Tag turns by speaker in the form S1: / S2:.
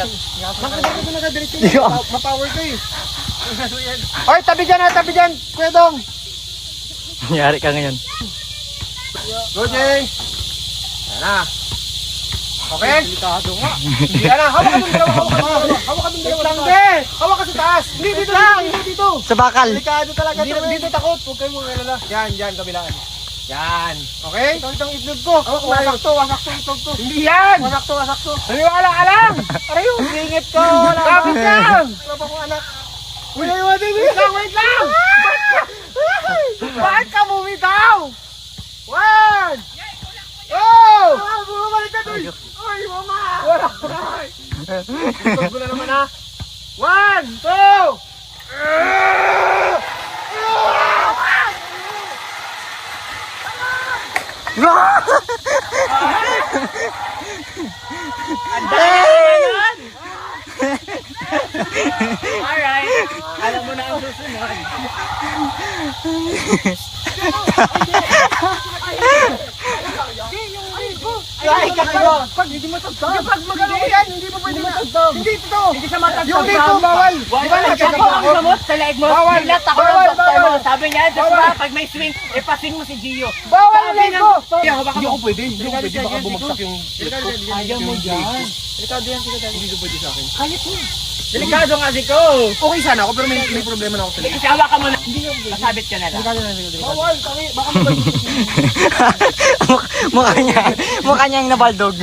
S1: Makakabalik ko na kadiretso mo. Mapower ka eh. Oy, tabi dyan, Kuya Dong.
S2: Nangyari ka ngayon.
S1: Go, Jay. Ayan na. Okay? Delikado nga. Hindi na. Hawak ka dun dalawa. Hawak ka dun dalawa. Hawak ka sa taas. Hindi, dito lang. Hindi, dito.
S2: Sa bakal.
S1: Delikado talaga. Dito takot. Huwag kayo mong alala. Yan, kabilaan. Yan. Okay? Ito ang itlog ko. Wasak to itlog ko. Hindi yan. Wasak to. Naniwala ka lang. Aray yung singit ko. Kapit lang. Wala pa kong anak. Wait lang. Bakit ka bumitaw? One. Oh! Bumalik ka doon. Ay, mama. Wala ko na. Itlog ko na naman ha. 1, 2.
S3: Alright. Alam mo na ang susunod.
S1: Ay, kakalo! Pag hindi mo tagtag! Pag magano yan, hindi mo pwede matagtag! Hindi ito!
S3: Hindi sa matagtag.
S1: Yung dito, bawal! Di ba nagkakalo
S3: Ako ang
S1: ako?
S3: gamot sa leg mo.
S1: Bawal!
S3: Nilat ako ng
S1: Bawal!
S3: doktor mo.
S1: Bawal!
S3: Sabi niya, diba, pag may swing, ipasing mo si Gio.
S1: Bawal
S3: Sabi
S1: leg
S3: ng
S1: ko!
S3: doktor.
S1: Hindi ako pwede, baka bumagsak yung...
S3: Ayaw mo dyan.
S1: Delikado yan, hindi ko pwede sa akin.
S3: Kalit mo. Delikado nga si ko.
S1: Okay sana ako, pero may problema na ako sa leg.
S3: Isawa ka muna. Masabit ka na lang.
S1: Bawal! Baka mabalik.
S2: Mukha niya yung nabaldog.